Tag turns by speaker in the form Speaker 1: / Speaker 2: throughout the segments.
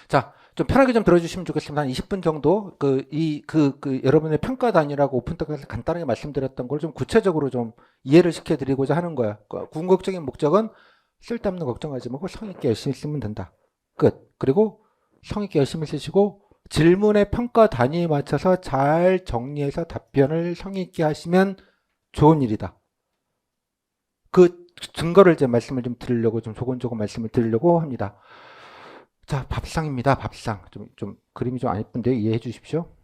Speaker 1: 자, 좀 편하게 좀 들어주시면 좋겠습니다. 한 20분 정도 여러분의 평가 단위라고 오픈 톡에서 간단하게 말씀드렸던 걸 좀 구체적으로 좀 이해를 시켜드리고자 하는 거야. 궁극적인 목적은 쓸데없는 걱정하지 말고 성의 있게 열심히 쓰면 된다. 끝. 그리고 성의 있게 열심히 쓰시고 질문의 평가 단위에 맞춰서 잘 정리해서 답변을 성의 있게 하시면 좋은 일이다. 그 증거를 이제 말씀을 좀 드리려고 좀 조곤조곤 말씀을 드리려고 합니다. 자, 밥상입니다. 밥상. 좀 그림이 좀 안 예쁜데 이해해 주십시오.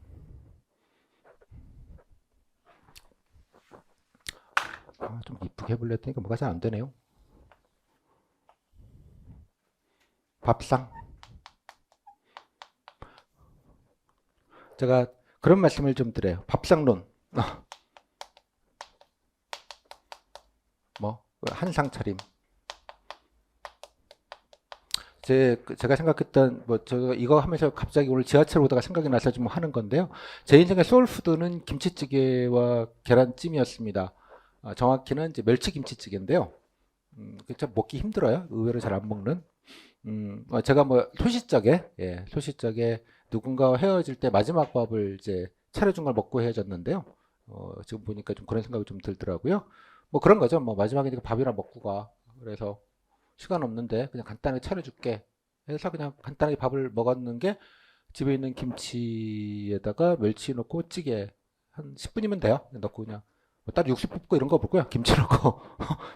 Speaker 1: 좀 이쁘게 해보려 했더니 뭐가 잘 안 되네요. 밥상. 제가 그런 말씀을 좀 드려요. 밥상론. 뭐 한상 차림. 제가 생각했던 저 이거 하면서 갑자기 오늘 지하철 오다가 생각이 나서 좀 하는 건데요. 제 인생의 소울푸드는 김치찌개와 계란찜이었습니다. 정확히는 이제 멸치김치찌개인데요. 참 먹기 힘들어요. 의외로 잘 안 먹는. 제가 뭐 소시적에 누군가와 헤어질 때 마지막 밥을 이제 차려준 걸 먹고 헤어졌는데요. 지금 보니까 좀 그런 생각이 좀 들더라고요. 뭐 그런 거죠. 뭐 마지막이니까 밥이나 먹고 가. 그래서 시간 없는데 그냥 간단하게 차려줄게 해서 그냥 간단하게 밥을 먹었는 게 집에 있는 김치에다가 멸치 넣고 찌개 한 10분이면 돼요. 넣고 그냥 뭐 따로 육수 붓고 이런 거 없고요. 김치 넣고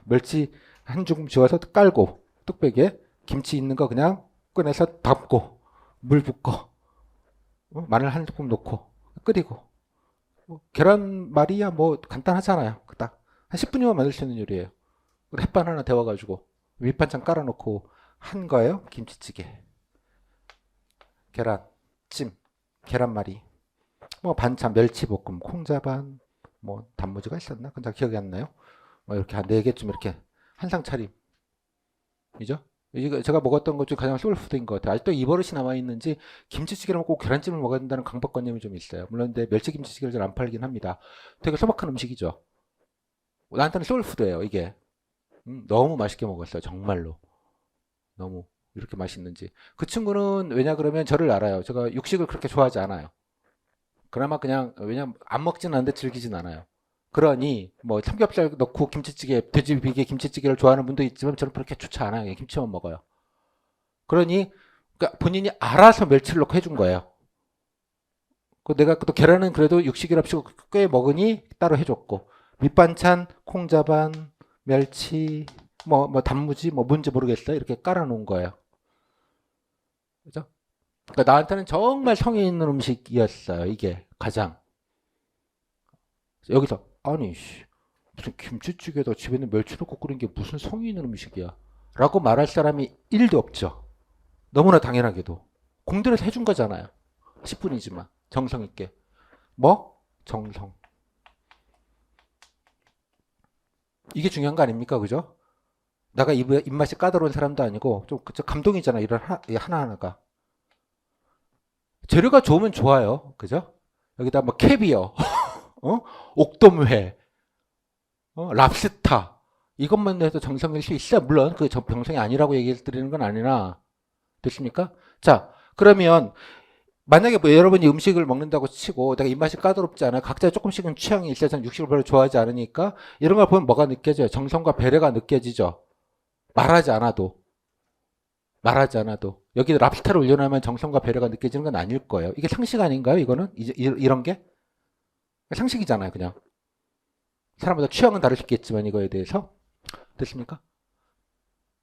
Speaker 1: 멸치 한 조금 지어서 깔고 뚝배기에 김치 있는 거 그냥 꺼내서 담고 물 붓고 마늘 한 조금 넣고 끓이고 계란말이야 뭐 간단하잖아요. 딱 한 10분이면 만들 수 있는 요리예요. 햇반 하나 데워가지고 밑반찬 깔아놓고 한 거예요. 김치찌개, 계란, 찜, 계란말이, 뭐 반찬, 멸치볶음, 콩자반, 뭐 단무지가 있었나? 근데 기억이 안 나요. 뭐 이렇게 한 4개쯤 이렇게 한상 차림이죠. 이거 제가 먹었던 것 중 가장 소울푸드인 것 같아요. 아직도 이 버릇이 남아있는지 김치찌개를 먹고 계란찜을 먹어야 된다는 강박관념이 좀 있어요. 물론 근데 멸치김치찌개를 잘 안 팔긴 합니다. 되게 소박한 음식이죠. 나한테는 소울푸드예요, 이게. 너무 맛있게 먹었어요, 정말로. 너무 이렇게 맛있는지. 그 친구는 왜냐 그러면 저를 알아요. 제가 육식을 그렇게 좋아하지 않아요. 그나마 그냥 왜냐면 안 먹지는 않는데 즐기진 않아요. 그러니 뭐 삼겹살 넣고 김치찌개, 돼지 비계 김치찌개를 좋아하는 분도 있지만 저는 그렇게 좋지 않아요. 김치만 먹어요. 그러니 그러니까 본인이 알아서 멸치를 넣고 해준 거예요. 내가 또 계란은 그래도 육식이랍시고 꽤 먹으니 따로 해줬고 밑반찬 콩자반 멸치 뭐 단무지 뭐 뭔지 모르겠어요. 이렇게 깔아놓은 거예요. 그죠? 그러니까 나한테는 정말 성의 있는 음식이었어요. 이게 가장 여기서 아니 무슨 김치찌개에다 집에 있는 멸치 넣고 끓인 게 무슨 성의 있는 음식이야 라고 말할 사람이 1도 없죠. 너무나 당연하게도 공들여서 해준 거잖아요. 10분이지만 정성 있게 뭐? 정성. 이게 중요한 거 아닙니까? 그죠? 내가 입맛이 까다로운 사람도 아니고 좀 감동이잖아. 이런 하나하나가 재료가 좋으면 좋아요. 그죠? 여기다 뭐 캐비어 어? 옥돔회, 랍스타 이것만 해도 정성일 수 있어요. 물론 그 정성이 아니라고 얘기 드리는 건 아니나 됐습니까? 자, 그러면 만약에 뭐 여러분이 음식을 먹는다고 치고 내가 입맛이 까다롭지 않아요. 각자 조금씩은 취향이 있어서 육식을 별로 좋아하지 않으니까 이런 걸 보면 뭐가 느껴져요? 정성과 배려가 느껴지죠. 말하지 않아도 말하지 않아도 여기 랍스타를 올려놓으면 정성과 배려가 느껴지는 건 아닐 거예요. 이게 상식 아닌가요? 이거는 이런 게 상식이잖아요. 그냥 사람마다 취향은 다를 수 있겠지만 이거에 대해서 됐습니까?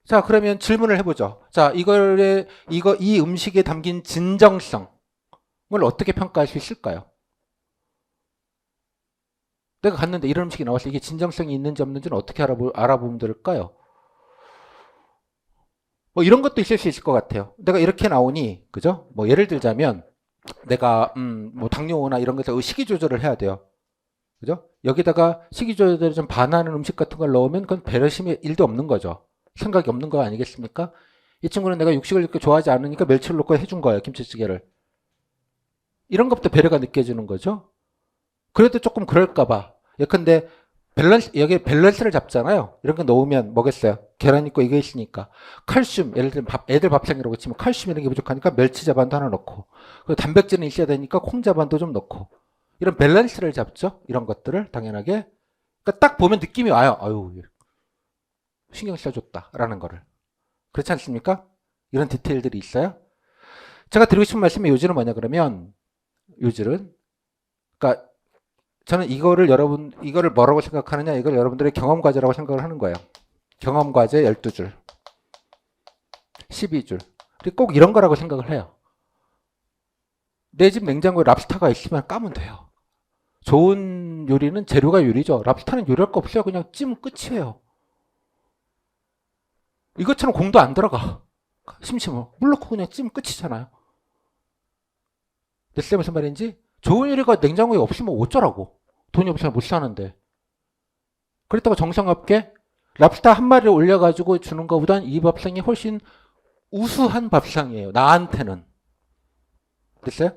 Speaker 1: 자, 그러면 질문을 해보죠. 자, 이 음식에 담긴 진정성을 어떻게 평가할 수 있을까요? 내가 갔는데 이런 음식이 나왔어. 이게 진정성이 있는지 없는지는 어떻게 알아보면 될까요? 뭐 이런 것도 있을 수 있을 것 같아요. 내가 이렇게 나오니, 그죠? 뭐 예를 들자면, 내가, 뭐 당뇨나 이런 것에서 식이 조절을 해야 돼요. 그죠? 여기다가 식이 조절에 좀 반하는 음식 같은 걸 넣으면 그건 배려심이 1도 없는 거죠. 생각이 없는 거 아니겠습니까? 이 친구는 내가 육식을 그렇게 좋아하지 않으니까 멸치를 넣고 해준 거예요. 김치찌개를. 이런 것부터 배려가 느껴지는 거죠. 그래도 조금 그럴까봐. 예컨대 여기 밸런스를 잡잖아요. 이런 거 넣으면 뭐겠어요? 계란 있고 이게 있으니까. 칼슘, 예를 들면 애들 밥상이라고 치면 칼슘 이런 게 부족하니까 멸치 자반도 하나 넣고. 그리고 단백질은 있어야 되니까 콩 자반도 좀 넣고. 이런 밸런스를 잡죠. 이런 것들을 당연하게. 그러니까 딱 보면 느낌이 와요. 아유, 신경 써줬다라는 거를. 그렇지 않습니까? 이런 디테일들이 있어요. 제가 드리고 싶은 말씀이 요지는 뭐냐 그러면 요지는 그러니까 저는 이거를 뭐라고 생각하느냐 이걸 여러분들의 경험 과제라고 생각을 하는 거예요. 경험 과제 12줄 12줄 그리고 꼭 이런 거라고 생각을 해요. 내 집 냉장고에 랍스타가 있으면 까면 돼요. 좋은 요리는 재료가 요리죠. 랍스타는 요리할 거 없어요. 그냥 찌면 끝이에요. 이것처럼 공도 안 들어가. 심심해. 물 넣고 그냥 찌면 끝이잖아요. 내 무슨 말인지? 좋은 요리가 냉장고에 없으면 어쩌라고. 돈이 없으면 못 사는데. 그렇다고 정성없게 랍스타 한 마리를 올려가지고 주는 것보단 이 밥상이 훨씬 우수한 밥상이에요. 나한테는. 됐어요?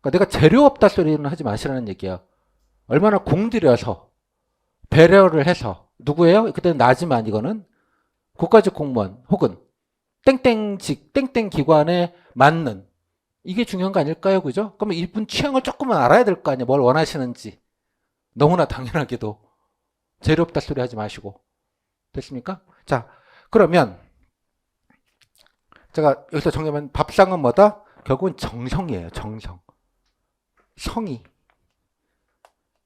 Speaker 1: 그러니까 내가 재료 없다 소리는 하지 마시라는 얘기야. 얼마나 공들여서 배려를 해서 누구예요? 그때는 나지만 이거는 국가직 공무원 혹은 땡땡직 땡땡 기관에 맞는 이게 중요한 거 아닐까요? 그죠? 그러면 이분 취향을 조금은 알아야 될 거 아니에요. 뭘 원하시는지. 너무나 당연하게도 재료 없다 소리 하지 마시고. 됐습니까? 자, 그러면 제가 여기서 정리하면 밥상은 뭐다? 결국은 정성이에요. 정성. 성의.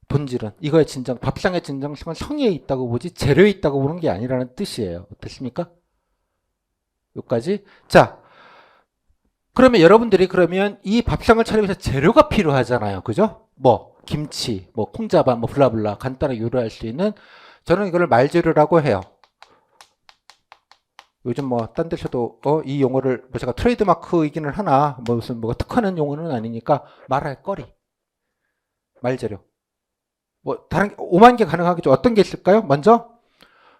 Speaker 1: 본질은 이거의 진정, 밥상의 진정성은 성의에 있다고 보지 재료에 있다고 보는 게 아니라는 뜻이에요. 됐습니까? 여기까지. 자, 그러면 여러분들이 그러면 이 밥상을 차리기 위해서 재료가 필요하잖아요. 그죠? 뭐 김치, 뭐 콩자반, 뭐 블라블라 간단하게 요리할 수 있는 저는 이거를 말재료라고 해요. 요즘 뭐 딴 데서도 이 용어를 뭐 제가 트레이드마크이기는 하나 뭐 무슨 뭐가 특화는 용어는 아니니까 말할 거리. 말재료. 뭐 다른 5만 개 가능하겠죠. 어떤 게 있을까요? 먼저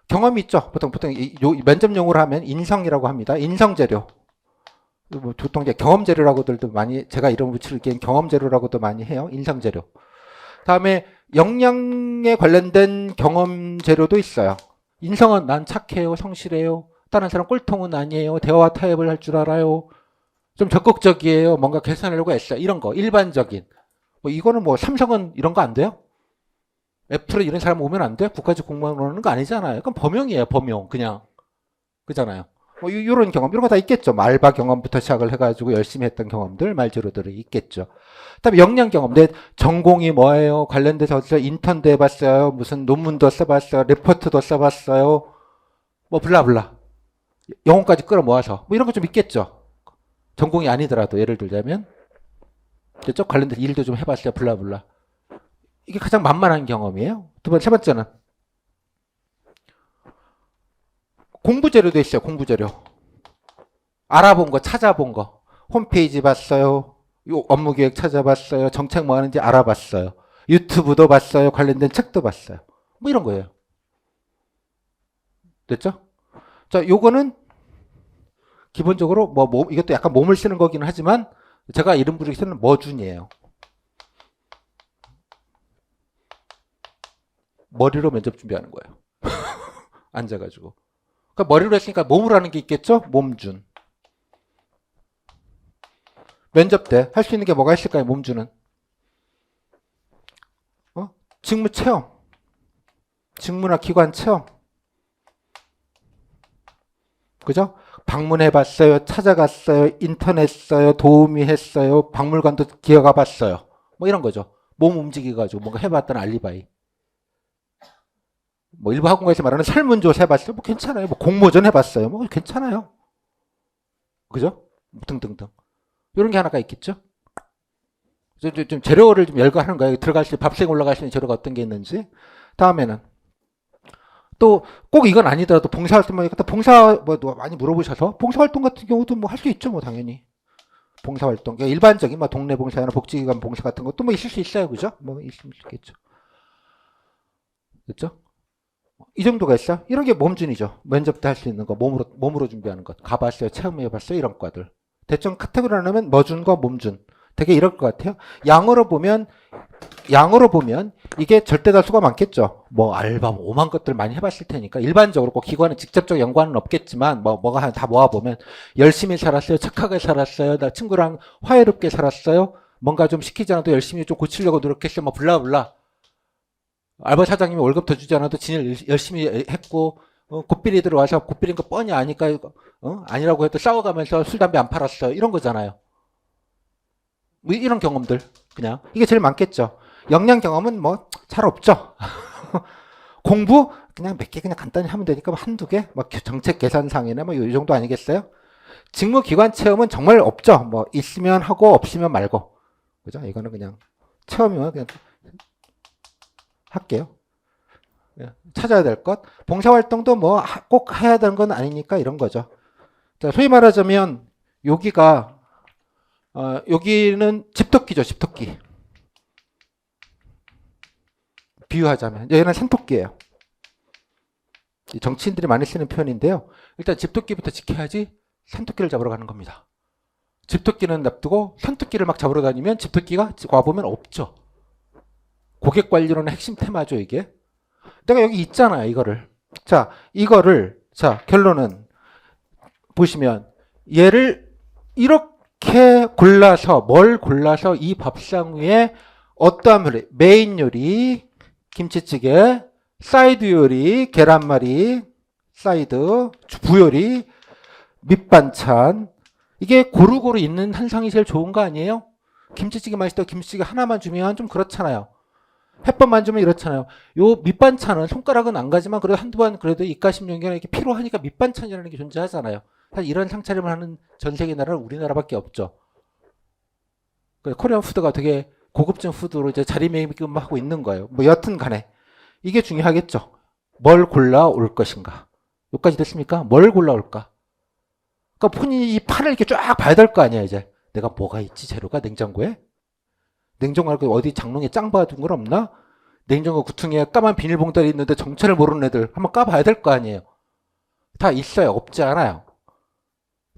Speaker 1: 경험이 있죠. 보통 면접 용어로 하면 인성이라고 합니다. 인성 재료. 뭐 보통 이제 경험 재료라고들도 많이 제가 이름 붙이기엔 경험 재료라고도 많이 해요. 인성 재료. 다음에 역량에 관련된 경험 재료도 있어요. 인성은 난 착해요, 성실해요. 다른 사람 꼴통은 아니에요. 대화와 타협을 할 줄 알아요. 좀 적극적이에요. 뭔가 개선하려고 애써. 이런 거 일반적인. 뭐 이거는 뭐 삼성은 이런 거 안 돼요? 애플에 이런 사람 오면 안 돼? 국가직 공무원 오는 거 아니잖아요. 그건 범용이에요, 범용. 그냥. 그잖아요. 뭐, 요런 경험, 이런 거 다 있겠죠. 뭐 알바 경험부터 시작을 해가지고 열심히 했던 경험들, 말재료들이 있겠죠. 그 다음에 역량 경험. 내 전공이 뭐예요? 관련돼서 어디서 인턴도 해봤어요? 무슨 논문도 써봤어요? 리포트도 써봤어요? 뭐, 블라블라. 영혼까지 끌어모아서. 뭐 이런 거 좀 있겠죠. 전공이 아니더라도, 예를 들자면. 됐죠? 관련돼서 일도 좀 해봤어요? 블라블라. 이게 가장 만만한 경험이에요. 세 번째는 공부 재료도 있어요. 공부 재료. 알아본 거, 찾아본 거. 홈페이지 봤어요. 업무 계획 찾아봤어요. 정책 뭐 하는지 알아봤어요. 유튜브도 봤어요. 관련된 책도 봤어요. 뭐 이런 거예요. 됐죠? 자, 요거는 기본적으로 이것도 약간 몸을 쓰는 거기는 하지만 제가 이름 부르기 전에는 머준이에요. 머리로 면접 준비하는 거예요. 앉아가지고. 그러니까 머리로 했으니까 몸으로 하는 게 있겠죠? 몸준. 면접 때 할 수 있는 게 뭐가 있을까요? 몸준은. 직무 체험. 직무나 기관 체험. 그죠? 방문해봤어요. 찾아갔어요. 인터넷 써요. 도우미 했어요. 박물관도 기어가 봤어요. 뭐 이런 거죠. 몸 움직여가지고 뭔가 해봤다는 알리바이. 뭐 일부 학원에서 말하는 설문조사 해봤어요. 뭐 괜찮아요. 뭐 공모전 해봤어요. 뭐 괜찮아요. 그죠? 등등등. 이런 게 하나가 있겠죠? 좀 재료를 좀 열거하는 거예요. 들어갈 수 밥생 올라갈 수 있는 재료가 어떤 게 있는지. 다음에는 또 꼭 이건 아니더라도 봉사활동 봉사 뭐 많이 물어보셔서 봉사활동 같은 경우도 뭐 할 수 있죠. 뭐 당연히. 봉사활동. 그러니까 일반적인 뭐 동네 봉사나 복지기관 봉사 같은 것도 뭐 있을 수 있어요. 그죠? 뭐 있을 수 있겠죠. 그렇죠? 이 정도가 있어? 이런 게 몸준이죠. 면접 때 할 수 있는 거, 몸으로 준비하는 것. 가봤어요, 체험해봤어요, 이런 과들. 대충 카테고리 하나면 머준과 몸준. 되게 이럴 것 같아요. 양으로 보면 이게 절대 다수가 많겠죠. 뭐 알바 뭐 오만 것들 많이 해봤을 테니까 일반적으로 꼭 기관에 직접적 연관은 없겠지만 뭐가 다 모아보면 열심히 살았어요. 착하게 살았어요. 나 친구랑 화해롭게 살았어요. 뭔가 좀 시키지 않아도 열심히 좀 고치려고 노력했어요. 뭐 블라블라. 알바 사장님이 월급 더 주지 않아도 진일 열심히 했고 곱비리 들어와서 곱비리인 거 뻔히 아니까 아니라고 해도 싸워가면서 술 담배 안 팔았어요. 이런 거잖아요. 뭐 이런 경험들 그냥 이게 제일 많겠죠. 역량 경험은 뭐 잘 없죠. 공부 그냥 몇 개 그냥 간단히 하면 되니까 뭐 한두 개, 막 정책 계산상이나 뭐 이 정도 아니겠어요? 직무 기관 체험은 정말 없죠. 뭐 있으면 하고 없으면 말고, 그죠? 이거는 그냥 체험이면 그냥 할게요. 찾아야 될 것, 봉사활동도 뭐 꼭 해야 되는 건 아니니까 이런 거죠. 자, 소위 말하자면 여기는 집토끼죠, 집토끼. 비유하자면 얘는 산토끼예요. 정치인들이 많이 쓰는 표현인데요. 일단 집토끼부터 지켜야지 산토끼를 잡으러 가는 겁니다. 집토끼는 놔두고 산토끼를 막 잡으러 다니면 집토끼가 와보면 없죠. 고객 관리로는 핵심 테마죠, 이게. 내가 여기 있잖아요, 이거를. 자, 결론은 보시면 얘를 이렇게 뭘 골라서 이 밥상 위에 어떠한 요리, 메인 요리, 김치찌개, 사이드 요리, 계란말이, 사이드, 부요리, 밑반찬, 이게 고루고루 있는 한상이 제일 좋은 거 아니에요? 김치찌개 맛있다고 김치찌개 하나만 주면 좀 그렇잖아요. 햇반만 주면 이렇잖아요. 요 밑반찬은 손가락은 안 가지만 그래도 한두 번 그래도 입가심 연결이 이렇게 필요하니까 밑반찬이라는 게 존재하잖아요. 사실 이런 상차림을 하는 전 세계 나라는 우리나라밖에 없죠. 코리안 푸드가 되게 고급진 푸드로 이제 자리매김하고 있는 거예요. 뭐 여튼 간에 이게 중요하겠죠. 뭘 골라올 것인가. 여기까지 됐습니까? 뭘 골라올까? 그러니까 본인이 이 판을 이렇게 쫙 봐야 될 거 아니야, 이제. 내가 뭐가 있지, 재료가 냉장고에? 냉장고 말고 어디 장롱에 짱 봐둔 건 없나? 냉장고 구퉁이에 까만 비닐봉다리 있는데 정체를 모르는 애들 한번 까봐야 될 거 아니에요. 다 있어요. 없지 않아요.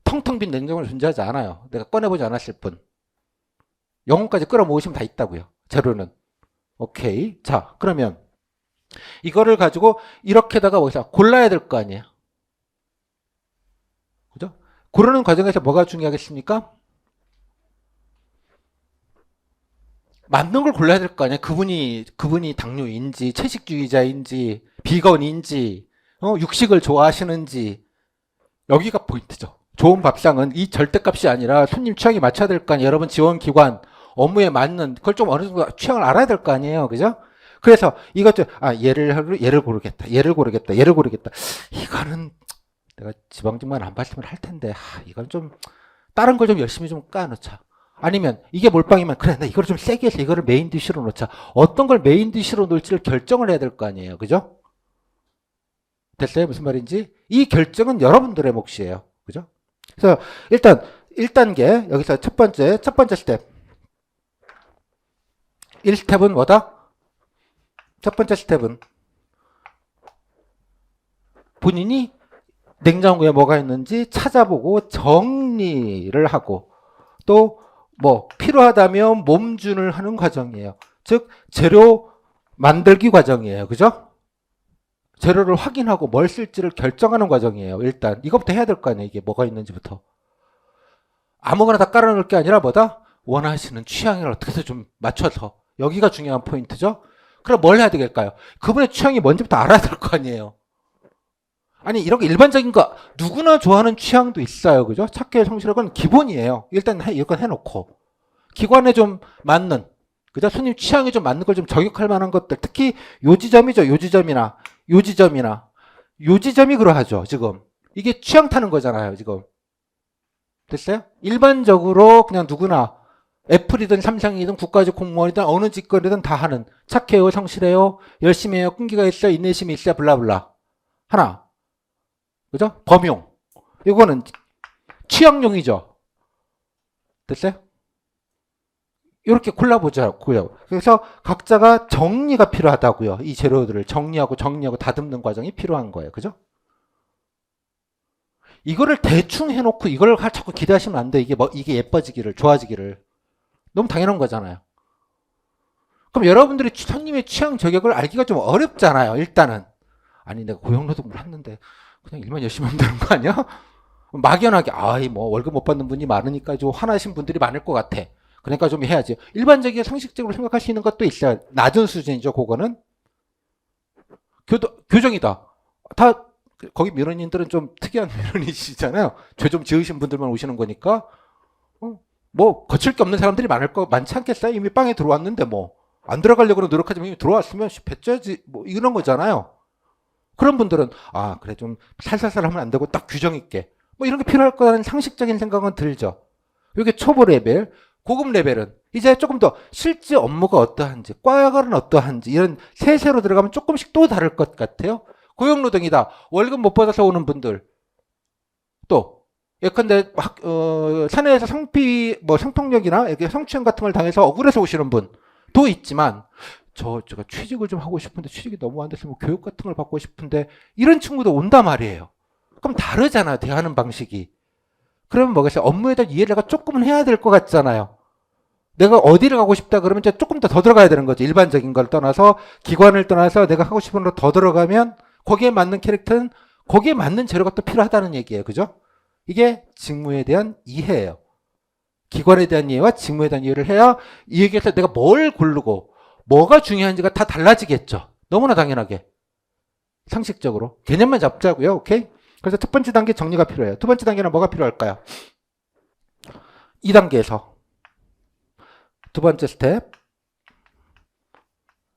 Speaker 1: 텅텅 빈 냉장고는 존재하지 않아요. 내가 꺼내보지 않았을 뿐. 영혼까지 끌어모으시면 다 있다고요. 재료는. 오케이. 자, 그러면 이거를 가지고 이렇게다가 뭐죠? 골라야 될 거 아니에요. 그죠? 고르는 과정에서 뭐가 중요하겠습니까? 맞는 걸 골라야 될 거 아니야. 그분이 당뇨인지, 채식주의자인지, 비건인지, 육식을 좋아하시는지. 여기가 포인트죠. 좋은 밥상은 이 절대값이 아니라 손님 취향에 맞춰야 될 거 아니에요. 여러분 지원기관, 업무에 맞는, 그걸 좀 어느 정도 취향을 알아야 될 거 아니에요. 그죠? 그래서 이것도, 얘를 고르겠다. 이거는 내가 지방직만 안 봤으면 할 텐데, 이건 좀, 다른 걸 좀 열심히 좀 까놓자. 아니면 이게 몰빵이면 그래 나 이걸 좀 세게 해서 이거를 메인 디쉬로 놓자. 어떤 걸 메인 디쉬로 놓을지를 결정을 해야 될 거 아니에요. 그죠? 됐어요? 무슨 말인지? 이 결정은 여러분들의 몫이에요. 그죠? 그래서 일단 1단계 여기서 첫 번째 스텝. 1스텝은 뭐다? 첫 번째 스텝은 본인이 냉장고에 뭐가 있는지 찾아보고 정리를 하고 또 뭐 필요하다면 몸준을 하는 과정이에요. 즉 재료 만들기 과정이에요. 그죠? 재료를 확인하고 뭘 쓸지를 결정하는 과정이에요. 일단 이것부터 해야 될 거 아니에요. 이게 뭐가 있는지부터. 아무거나 다 깔아놓을 게 아니라 뭐다? 원하시는 취향을 어떻게 해서 좀 맞춰서. 여기가 중요한 포인트죠. 그럼 뭘 해야 되겠까요? 그분의 취향이 뭔지부터 알아야 될 거 아니에요. 아니 이런 거 일반적인 거 누구나 좋아하는 취향도 있어요. 그죠? 찾기의 성실력은 기본이에요. 일단 이건 해놓고 기관에 좀 맞는, 그죠? 손님 취향에 좀 맞는 걸 좀 저격할 만한 것들, 특히 요 지점이죠. 요 지점이 그러하죠. 지금 이게 취향 타는 거잖아요. 지금 됐어요? 일반적으로 그냥 누구나 애플이든 삼성이든 국가직 공무원이든 어느 직거리든 다 하는 착해요, 성실해요, 열심히 해요, 끈기가 있어요, 인내심이 있어요, 블라블라 하나. 그죠? 범용. 이거는 취향용이죠. 됐어요? 이렇게 골라보자고요. 그래서 각자가 정리가 필요하다고요. 이 재료들을 정리하고 다듬는 과정이 필요한 거예요. 그죠? 이거를 대충 해놓고 이걸 자꾸 기대하시면 안 돼. 이게 예뻐지기를, 좋아지기를. 너무 당연한 거잖아요. 그럼 여러분들이 손님의 취향 저격을 알기가 좀 어렵잖아요. 일단은. 아니 내가 고용노동을 했는데 그냥 일만 열심히 하면 되는 거 아니야? 막연하게 아이 뭐 월급 못 받는 분이 많으니까 좀 화나신 분들이 많을 것 같아. 그러니까 좀 해야지. 일반적인 상식적으로 생각할 수 있는 것도 있어요. 낮은 수준이죠. 그거는 교정이다. 다 거기 민원인들은 좀 특이한 민원이시잖아요. 죄 좀 지으신 분들만 오시는 거니까 뭐 거칠 게 없는 사람들이 많지 않겠어요? 이미 빵에 들어왔는데 뭐 안 들어가려고 노력하지만 이미 들어왔으면 뱉어야지 뭐 이런 거잖아요. 그런 분들은 아 그래 좀 살살살 하면 안 되고 딱 규정 있게 뭐 이런 게 필요할 거라는 상식적인 생각은 들죠. 이게 초보 레벨, 고급 레벨은 이제 조금 더 실제 업무가 어떠한지, 과학은 어떠한지 이런 세세로 들어가면 조금씩 또 다를 것 같아요. 고용노동이다. 월급 못 받아서 오는 분들 또 예컨대 사내에서 성폭력이나 이렇게 성추행 같은 걸 당해서 억울해서 오시는 분도 있지만 제가 취직을 좀 하고 싶은데 취직이 너무 안 돼서 뭐 교육 같은 걸 받고 싶은데 이런 친구도 온단 말이에요. 그럼 다르잖아요. 대하는 방식이. 그러면 뭐겠어요? 업무에 대한 이해를 내가 조금은 해야 될 것 같잖아요. 내가 어디를 가고 싶다 그러면 이제 조금 더 들어가야 되는 거죠. 일반적인 걸 떠나서 기관을 떠나서 내가 하고 싶은 걸 더 들어가면 거기에 맞는 캐릭터는 거기에 맞는 재료가 또 필요하다는 얘기예요. 그죠? 이게 직무에 대한 이해예요. 기관에 대한 이해와 직무에 대한 이해를 해야 이 얘기에서 내가 뭘 고르고 뭐가 중요한지가 다 달라지겠죠. 너무나 당연하게. 상식적으로. 개념만 잡자고요. 오케이? 그래서 첫 번째 단계 정리가 필요해요. 두 번째 단계는 뭐가 필요할까요? 2단계에서 두 번째 스텝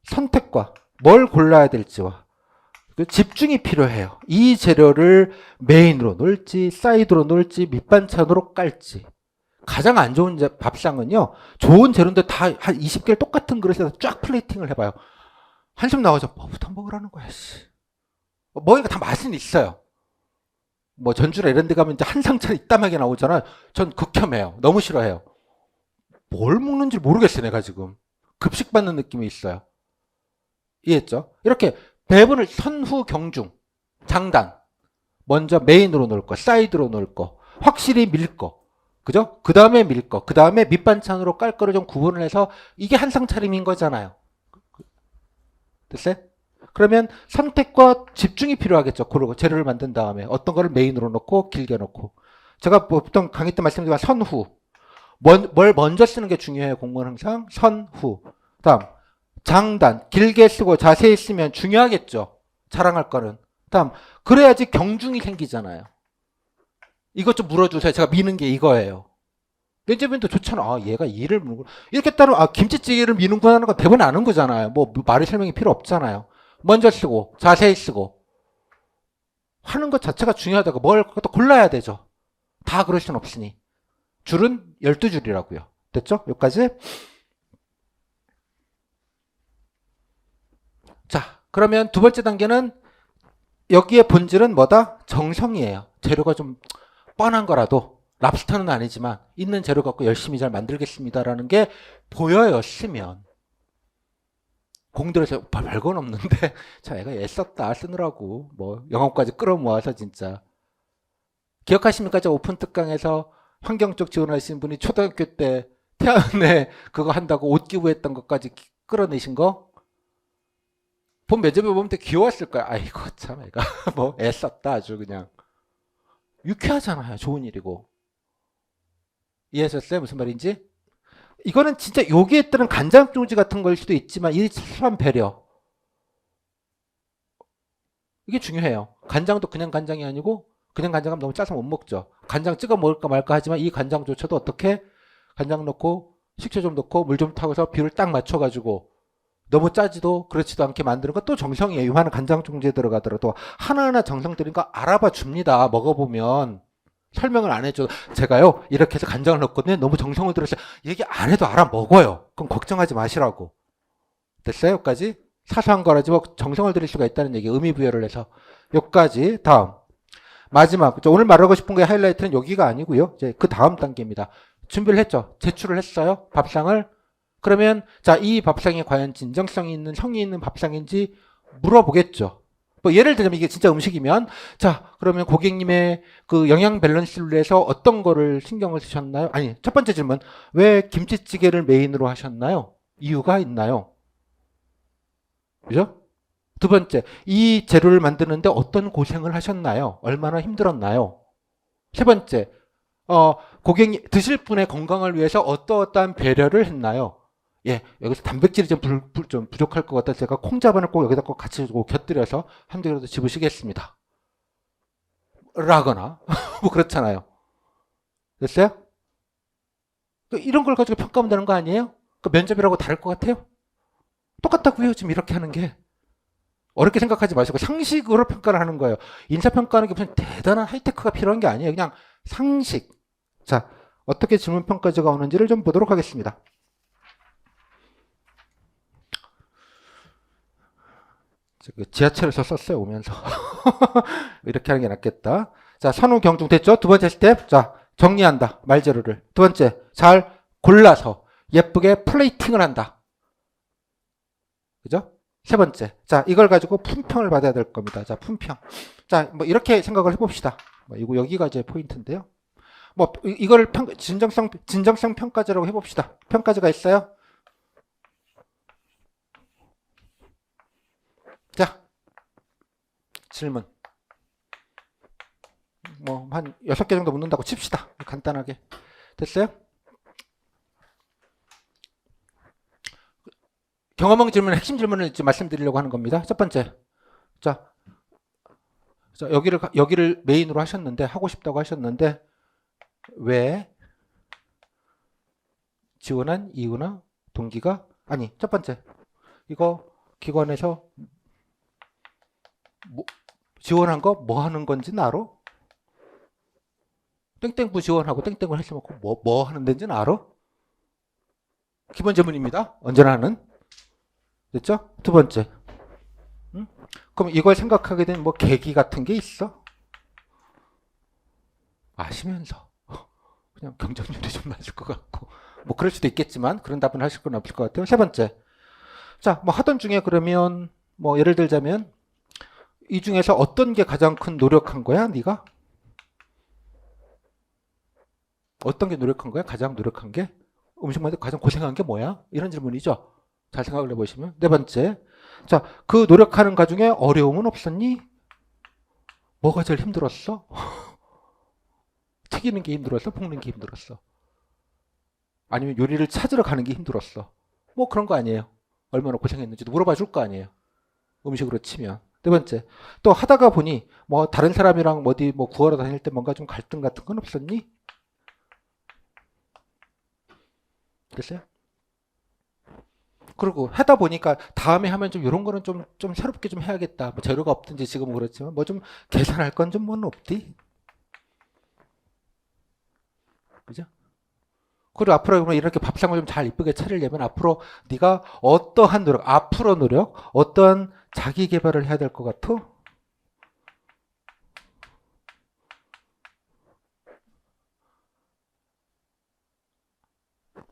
Speaker 1: 선택과 뭘 골라야 될지와 집중이 필요해요. 이 재료를 메인으로 놓을지 사이드로 놓을지 밑반찬으로 깔지. 가장 안 좋은 밥상은요. 좋은 재료인데 다 한 20개를 똑같은 그릇에서 쫙 플레이팅을 해봐요. 한숨 나오죠. 뭐부터 먹으라는 거야. 씨. 먹으니까 다 맛은 있어요. 뭐 전주나 이런 데 가면 이제 한 상차례 이따하게 나오잖아요. 전 극혐해요. 너무 싫어해요. 뭘 먹는지 모르겠어요. 내가 지금. 급식 받는 느낌이 있어요. 이해했죠? 이렇게 배분을 선후 경중 장단 먼저 메인으로 놓을 거 사이드로 놓을 거 확실히 밀 거 그죠? 그 다음에 밀 거 그 다음에 밑반찬으로 깔 거를 좀 구분을 해서 이게 한 상 차림인 거잖아요. 됐어요? 그러면 선택과 집중이 필요하겠죠. 그리고 재료를 만든 다음에 어떤 거를 메인으로 놓고 길게 놓고 제가 보통 강의 때 말씀드린 선후 뭘 먼저 쓰는 게 중요해요. 공무원 항상 선후 다음 장단 길게 쓰고 자세히 쓰면 중요하겠죠. 자랑할 거는 다음 그래야지 경중이 생기잖아요. 이것 좀 물어주세요. 제가 미는 게 이거예요. 면접인도 좋잖아. 아, 얘가 이를 미는구나. 이렇게 따로, 김치찌개를 미는구나 하는 건 대부분 아는 거잖아요. 뭐, 말의 설명이 필요 없잖아요. 먼저 쓰고, 자세히 쓰고. 하는 것 자체가 중요하다고. 뭘, 그것도 골라야 되죠. 다 그럴 순 없으니. 줄은 12줄이라고요. 됐죠? 여기까지? 자, 그러면 두 번째 단계는 여기에 본질은 뭐다? 정성이에요. 재료가 좀 뻔한 거라도 랍스터는 아니지만 있는 재료 갖고 열심히 잘 만들겠습니다라는 게 보여요. 쓰면 공들여서 별건 없는데 자 애가 애썼다 쓰느라고 뭐 영어까지 끌어모아서 진짜 기억하십니까? 저 오픈 특강에서 환경 쪽 지원하신 분이 초등학교 때 태안에 그거 한다고 옷 기부했던 것까지 끌어내신 거? 본 면접에 보면 되게 귀여웠을 거야. 아이고 참 애가 뭐 애썼다 아주 그냥 유쾌하잖아요. 좋은 일이고. 이해하셨어요? 무슨 말인지? 이거는 진짜 여기에 따른 간장종지 같은 걸 수도 있지만 이 사소한 배려 이게 중요해요. 간장도 그냥 간장이 아니고 그냥 간장하면 너무 짜서 못 먹죠. 간장 찍어 먹을까 말까 하지만 이 간장조차도 어떻게 간장 넣고 식초 좀 넣고 물 좀 타고서 비율을 딱 맞춰가지고 너무 짜지도 그렇지도 않게 만드는 건 또 정성이에요. 요만한 간장종지에 들어가더라도 하나하나 정성 들인 거 알아봐 줍니다. 먹어보면 설명을 안 해줘. 제가요 이렇게 해서 간장을 넣었거든요. 너무 정성을 들여서 얘기 안 해도 알아 먹어요. 그럼 걱정하지 마시라고. 됐어요? 여기까지? 사소한 거라지 뭐 정성을 들일 수가 있다는 얘기 의미 부여를 해서 여기까지. 다음 마지막 오늘 말하고 싶은 거의 하이라이트는 여기가 아니고요. 이제 그 다음 단계입니다. 준비를 했죠. 제출을 했어요. 밥상을. 그러면 자 이 밥상이 과연 진정성이 있는 성의 있는 밥상인지 물어보겠죠. 뭐 예를 들자면 이게 진짜 음식이면 자 그러면 고객님의 그 영양 밸런스를 위해서 어떤 거를 신경을 쓰셨나요? 아니 첫 번째 질문 왜 김치찌개를 메인으로 하셨나요? 이유가 있나요? 그죠? 두 번째 이 재료를 만드는데 어떤 고생을 하셨나요? 얼마나 힘들었나요? 세 번째 고객님 드실 분의 건강을 위해서 어떠어떠한 배려를 했나요? 예, 여기서 단백질이 좀 부족할 것 같아서 제가 콩자반을 꼭 여기다 꼭 같이 곁들여서 한 대라도 집으시겠습니다. 라거나 뭐 그렇잖아요. 됐어요? 이런 걸 가지고 평가하면 되는 거 아니에요? 그 면접이라고 다를 것 같아요? 똑같다고요. 지금 이렇게 하는 게. 어렵게 생각하지 마시고 상식으로 평가를 하는 거예요. 인사평가하는 게 무슨 대단한 하이테크가 필요한 게 아니에요. 그냥 상식. 자, 어떻게 질문평가제가 오는지를 좀 보도록 하겠습니다. 지하철에서 썼어요, 오면서. 이렇게 하는 게 낫겠다. 자, 선후 경중 됐죠? 두 번째 스텝. 자, 정리한다. 말재료를. 두 번째, 잘 골라서 예쁘게 플레이팅을 한다. 그죠? 세 번째. 자, 이걸 가지고 품평을 받아야 될 겁니다. 자, 품평. 자, 뭐 이렇게 생각을 해봅시다. 이거 여기가 이제 포인트인데요. 뭐 이걸 진정성 평가제라고 해봅시다. 평가제가 있어요. 자, 질문. 뭐 한 6개 정도 묻는다고 칩시다. 간단하게. 됐어요? 경험형 질문, 핵심 질문을 지금 말씀드리려고 하는 겁니다. 첫 번째. 자, 여기를 메인으로 하셨는데, 하고 싶다고 하셨는데, 왜 지원한 이유나 동기가, 아니, 첫 번째. 이거 기관에서 지원한 거 뭐 하는 건지는 알아? 땡땡부 지원하고 땡땡을 했으면 뭐 하는 데인지는 알아? 기본 질문입니다. 언제나 하는. 됐죠? 두 번째. 응? 그럼 이걸 생각하게 된 뭐 계기 같은 게 있어? 아시면서 그냥 경쟁률이 좀 낮을 것 같고 뭐 그럴 수도 있겠지만 그런 답은 하실 건 없을 것 같아요. 세 번째. 자, 뭐 하던 중에 그러면 뭐 예를 들자면 이 중에서 어떤 게 가장 큰 노력한 거야? 네가? 어떤 게 노력한 거야? 가장 노력한 게? 음식 만들 가장 고생한 게 뭐야? 이런 질문이죠. 잘 생각을 해보시면. 네 번째. 자, 그 노력하는 과정에 어려움은 없었니? 뭐가 제일 힘들었어? 튀기는 게 힘들었어? 볶는 게 힘들었어? 아니면 요리를 찾으러 가는 게 힘들었어? 뭐 그런 거 아니에요. 얼마나 고생했는지도 물어봐 줄 거 아니에요. 음식으로 치면. 네 번째. 또 하다가 보니 뭐 다른 사람이랑 어디 뭐 구하러 다닐 때 뭔가 좀 갈등 같은 건 없었니? 됐어요? 그리고 하다 보니까 다음에 하면 좀 이런 거는 좀 새롭게 좀 해야겠다. 뭐 재료가 없든지 지금은 그렇지만 뭐 좀 계산할 건 좀 뭐는 없디? 그죠? 그리고 앞으로 이렇게 밥상을 좀 잘 이쁘게 차리려면 앞으로 네가 어떠한 노력, 앞으로 노력, 어떠한 자기 개발을 해야 될 것 같아?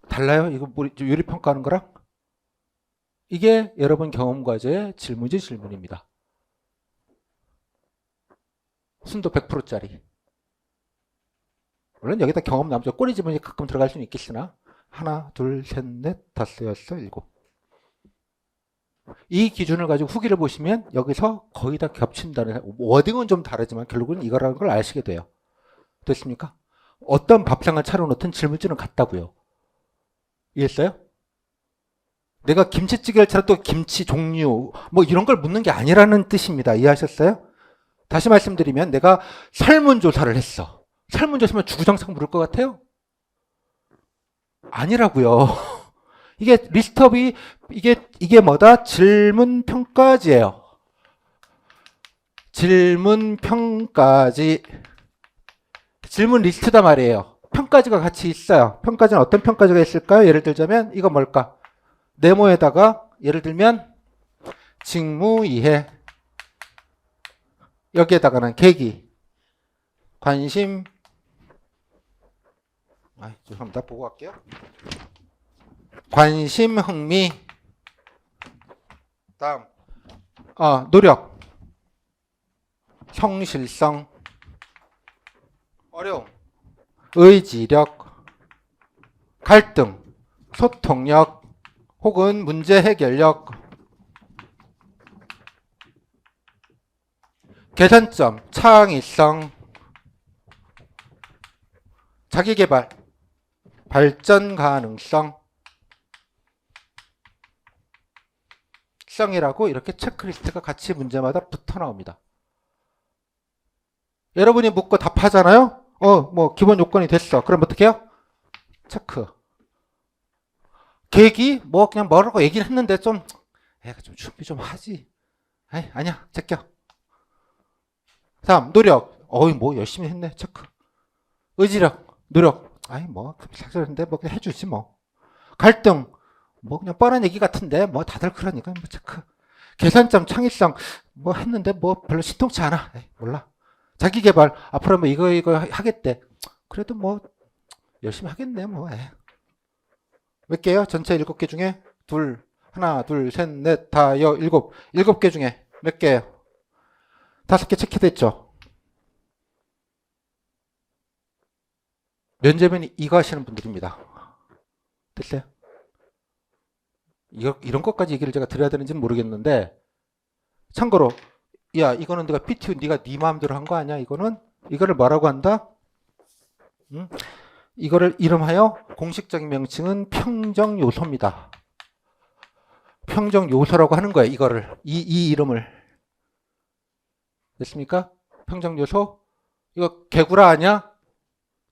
Speaker 1: 달라요? 이거 요리 평가하는 거랑? 이게 여러분 경험 과제의 질문지 질문입니다. 순도 100%짜리. 물론 여기다 경험 남죠. 꼬리 지문이 가끔 들어갈 수는 있겠으나 하나, 둘, 셋, 넷, 다섯, 여섯, 일곱. 이 기준을 가지고 후기를 보시면 여기서 거의 다 겹친다는 워딩은 좀 다르지만 결국은 이거라는 걸 아시게 돼요. 됐습니까? 어떤 밥상을 차려놓든 질문지는 같다고요. 이해했어요? 내가 김치찌개를 차려도 김치 종류 뭐 이런 걸 묻는 게 아니라는 뜻입니다. 이해하셨어요? 다시 말씀드리면 내가 설문조사를 했어. 설문조사면 주구장창 물을 것 같아요? 아니라고요. 이게 리스트업이 이게 뭐다? 질문 평가지예요. 질문 평가지. 질문 리스트다 말이에요. 평가지가 같이 있어요. 평가지는 어떤 평가지가 있을까요? 예를 들자면 이거 뭘까? 네모에다가 예를 들면 직무 이해 여기에다가는 계기 관심 죄송합니다. 보고 갈게요. 관심 흥미 다음 노력 성실성, 어려움, 의지력, 갈등, 소통력, 혹은 문제 해결력, 개선점, 창의성, 자기개발, 발전 가능성, 성이라고 이렇게 체크리스트가 같이 문제마다 붙어 나옵니다. 여러분이 묻고 답하잖아요? 뭐 기본 요건이 됐어. 그럼 어떻게 해요? 체크. 계획이 뭐 그냥 뭐라고 얘기를 했는데 좀 애가 좀 준비 좀 하지. 에이, 아니야. 제껴. 3. 노력. 뭐 열심히 했네. 체크. 의지력. 노력. 뭐 사실인데 뭐 그냥 해주지 뭐. 갈등. 뭐 그냥 뻔한 얘기 같은데 뭐 다들 그러니까 뭐 체크. 개선점, 창의성. 뭐 했는데 뭐 별로 신통치 않아. 에이, 몰라. 자기개발. 앞으로 뭐 이거 하겠대. 그래도 뭐 열심히 하겠네 뭐. 몇 개요? 전체 7개 중에 하나, 둘, 셋, 넷, 다, 7. 7개 중에 몇 개예요? 5개 체크됐죠? 면접은 이거 하시는 분들입니다. 됐어요? 이런 것까지 얘기를 제가 드려야 되는지는 모르겠는데, 참고로, 야, 이거는 네가 PTU 네가 네 마음대로 한 거 아니야? 이거를 뭐라고 한다? 응? 이거를 이름하여 공식적인 명칭은 평정 요소입니다. 평정 요소라고 하는 거예요. 이거를 이 이름을 됐습니까? 평정 요소. 이거 개구라 아니야?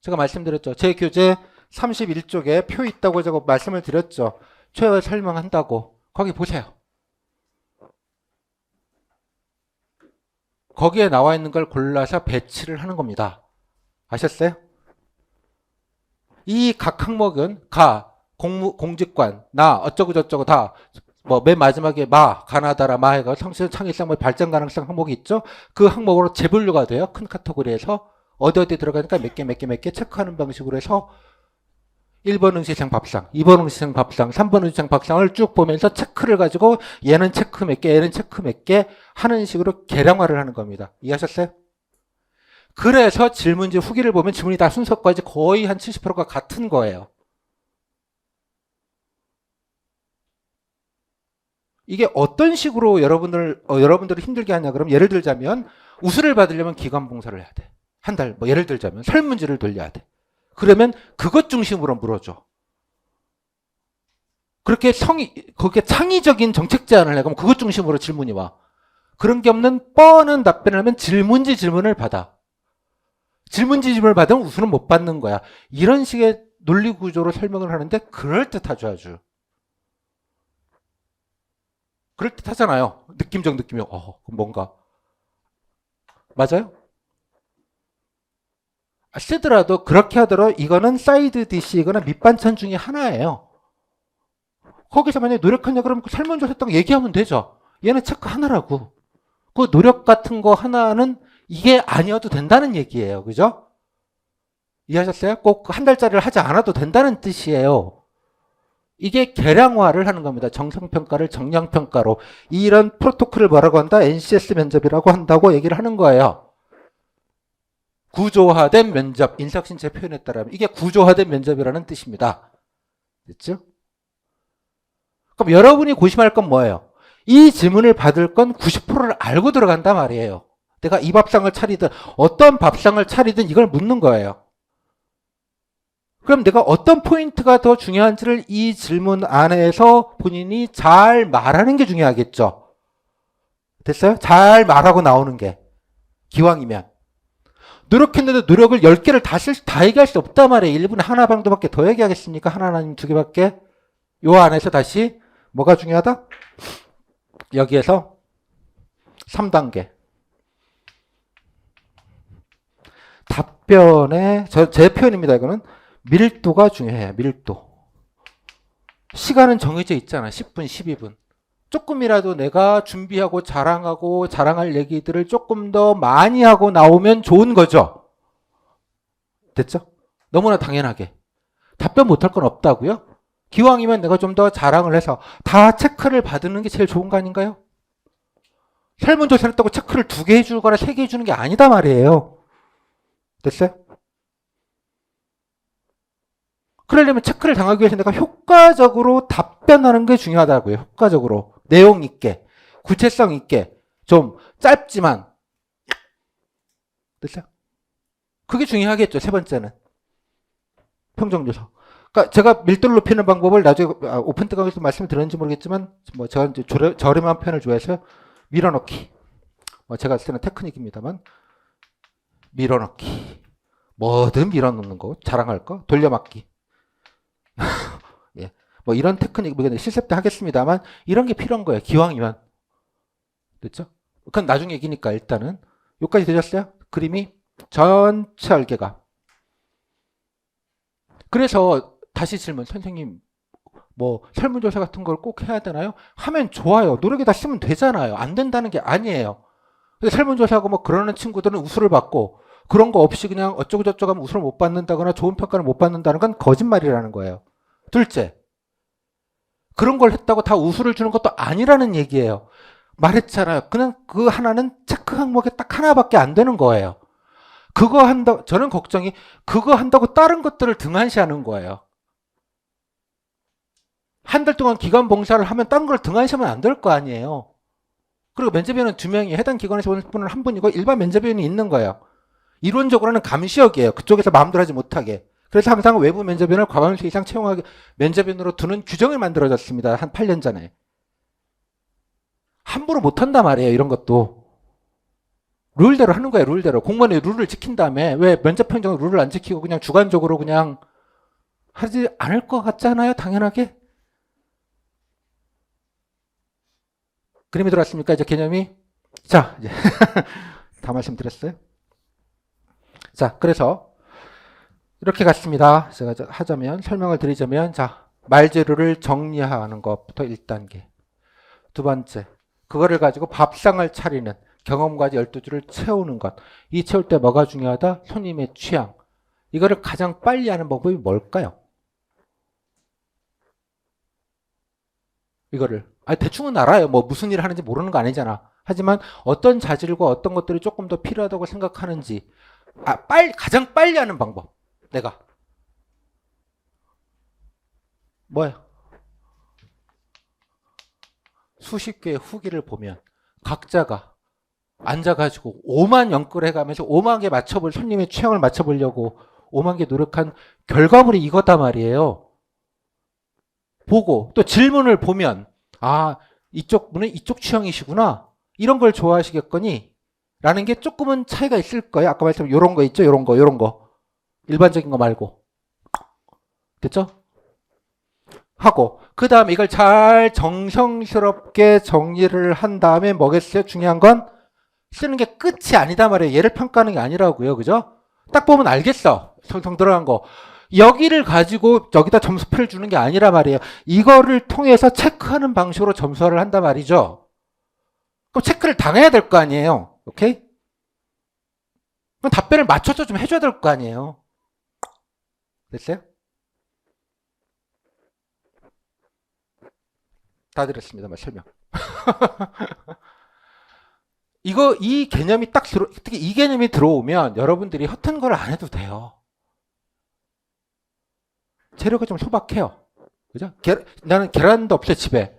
Speaker 1: 제가 말씀드렸죠. 제 교재 31쪽에 표 있다고 제가 말씀을 드렸죠. 최후 설명한다고. 거기 보세요. 거기에 나와 있는 걸 골라서 배치를 하는 겁니다. 아셨어요? 이 각 항목은 공직관, 어쩌고 저쩌고 다, 뭐, 맨 마지막에 가나다라, 해가 성실, 창의성, 발전 가능성 항목이 있죠? 그 항목으로 재분류가 돼요. 큰 카테고리에서. 어디 들어가니까 몇 개 체크하는 방식으로 해서 1번 응시생 밥상, 2번 응시생 밥상, 3번 응시생 밥상을 쭉 보면서 체크를 가지고 얘는 체크 몇 개, 얘는 체크 몇 개 하는 식으로 계량화를 하는 겁니다. 이해하셨어요? 그래서 질문지 후기를 보면 질문이 다 순서까지 거의 한 70%가 같은 거예요. 이게 어떤 식으로 여러분들을 힘들게 하냐 그러면 예를 들자면 우수를 받으려면 기관봉사를 해야 돼. 한 달, 뭐 예를 들자면 설문지를 돌려야 돼. 그러면 그것 중심으로 물어줘. 그렇게 거기에 창의적인 정책 제안을 해. 그럼 그것 중심으로 질문이 와. 그런 게 없는 뻔한 답변을 하면 질문을 받아. 질문을 받으면 우수는 못 받는 거야. 이런 식의 논리 구조로 설명을 하는데 그럴듯하죠, 아주. 그럴듯하잖아요. 느낌이. 뭔가. 맞아요? 쓰더라도 그렇게 하더라도 이거는 사이드 디시거나 밑반찬 중에 하나예요. 거기서 만약에 노력하냐 그러면 그 설문조사 했다고 얘기하면 되죠. 얘는 체크 하나라고. 그 노력 같은 거 하나는 이게 아니어도 된다는 얘기예요. 그죠? 이해하셨어요? 꼭 한 달짜리를 하지 않아도 된다는 뜻이에요. 이게 계량화를 하는 겁니다. 정성평가를 정량평가로. 이런 프로토콜을 뭐라고 한다? NCS 면접이라고 한다고 얘기를 하는 거예요. 구조화된 면접, 인사신체 표현에 따르면 이게 구조화된 면접이라는 뜻입니다. 됐죠? 그럼 여러분이 고심할 건 뭐예요? 이 질문을 받을 건 90%를 알고 들어간단 말이에요. 내가 이 밥상을 차리든 어떤 밥상을 차리든 이걸 묻는 거예요. 그럼 내가 어떤 포인트가 더 중요한지를 이 질문 안에서 본인이 잘 말하는 게 중요하겠죠. 됐어요? 잘 말하고 나오는 게. 기왕이면. 노력했는데 노력을 10개를 다 얘기할 수 없단 말이에요. 1분에 하나 정도밖에 더 얘기하겠습니까? 하나나 2개밖에? 요 안에서 다시 뭐가 중요하다? 여기에서 3단계. 답변의, 제 표현입니다. 이거는 밀도가 중요해요. 밀도. 시간은 정해져 있잖아. 10분, 12분. 조금이라도 내가 준비하고 자랑할 얘기들을 조금 더 많이 하고 나오면 좋은 거죠. 됐죠? 너무나 당연하게. 답변 못할 건 없다고요? 기왕이면 내가 좀 더 자랑을 해서 다 체크를 받는 게 제일 좋은 거 아닌가요? 설문조사를 했다고 체크를 2개 해주거나 3개 해주는 게 아니다 말이에요. 됐어요? 그러려면 체크를 당하기 위해서 내가 효과적으로 답변하는 게 중요하다고요. 효과적으로. 내용 있게, 구체성 있게, 좀 짧지만. 됐어요? 그게 중요하겠죠. 세 번째는. 평정조사. 그러니까 제가 밀도를 높이는 방법을 나중에 오픈 특강에서 말씀을 드렸는지 모르겠지만, 뭐 제가 이제 저렴한 편을 좋아해서 밀어넣기. 뭐 제가 쓰는 테크닉입니다만, 밀어넣기. 뭐든 밀어넣는 거, 자랑할 거, 돌려막기. 예. 뭐 이런 테크닉, 뭐 실습 때 하겠습니다만, 이런 게 필요한 거예요. 기왕이면. 됐죠? 그건 나중 얘기니까 일단은. 여기까지 되셨어요? 그림이 전체 알개가. 그래서 다시 질문, 선생님, 뭐 설문조사 같은 걸 꼭 해야 되나요? 하면 좋아요. 노력에다 쓰면 되잖아요. 안 된다는 게 아니에요. 설문조사하고 뭐 그러는 친구들은 우수를 받고 그런 거 없이 그냥 어쩌고 저쩌고 하면 우수를 못 받는다거나 좋은 평가를 못 받는다는 건 거짓말이라는 거예요. 둘째, 그런 걸 했다고 다 우수를 주는 것도 아니라는 얘기예요. 말했잖아요. 그냥 그 하나는 체크 항목에 딱 하나밖에 안 되는 거예요. 그거 한다, 저는 걱정이 그거 한다고 다른 것들을 등한시하는 거예요. 한 달 동안 기관 봉사를 하면 다른 걸 등한시하면 안 될 거 아니에요. 그리고 면접위원은 2명이 해당 기관에서 오는 분은 한 분이고 일반 면접위원이 있는 거예요. 이론적으로는 감시역이에요. 그쪽에서 마음대로 하지 못하게. 그래서 항상 외부 면접위원을 과반수 이상 채용하게 면접위원으로 두는 규정이 만들어졌습니다. 한 8년 전에. 함부로 못한단 말이에요. 이런 것도. 룰대로 하는 거예요. 룰대로. 공무원이 룰을 지킨 다음에 왜 면접 평정은 룰을 안 지키고 그냥 주관적으로 그냥 하지 않을 것 같잖아요. 당연하게. 그림이 들어왔습니까? 이제 개념이. 자, 이제 다 말씀드렸어요. 자, 그래서 이렇게 갔습니다. 제가 하자면 설명을 드리자면 자, 말재료를 정리하는 것부터 1단계. 두 번째, 그거를 가지고 밥상을 차리는 경험까지 12줄을 채우는 것. 이 채울 때 뭐가 중요하다? 손님의 취향. 이거를 가장 빨리 하는 방법이 뭘까요? 이거를 대충은 알아요. 뭐 무슨 일을 하는지 모르는 거 아니잖아. 하지만 어떤 자질과 어떤 것들이 조금 더 필요하다고 생각하는지 가장 빨리 하는 방법. 내가 뭐야? 수십 개의 후기를 보면 각자가 앉아가지고 5만 연끌 해가면서 5만 개 맞춰볼 손님의 취향을 맞춰보려고 5만 개 노력한 결과물이 이거다 말이에요. 보고 또 질문을 보면 이쪽 분은 이쪽 취향이시구나. 이런 걸 좋아하시겠거니 라는 게 조금은 차이가 있을 거예요. 아까 말씀드린 요런 거 있죠? 요런 거. 일반적인 거 말고. 됐죠? 하고 그 다음에 이걸 잘 정성스럽게 정리를 한 다음에 뭐겠어요? 중요한 건 쓰는 게 끝이 아니다 말이에요. 얘를 평가하는 게 아니라고요. 그죠? 딱 보면 알겠어. 성성 들어간 거. 여기를 가지고 여기다 점수표를 주는 게 아니라 말이에요. 이거를 통해서 체크하는 방식으로 점수화를 한단 말이죠. 그럼 체크를 당해야 될 거 아니에요. 오케이? 그럼 답변을 맞춰서 좀 해줘야 될 거 아니에요. 됐어요? 다 드렸습니다. 설명. 이 개념이 특히 이 개념이 들어오면 여러분들이 허튼 걸 안 해도 돼요. 재료가 좀 소박해요. 그죠? 나는 계란도 없어요, 집에.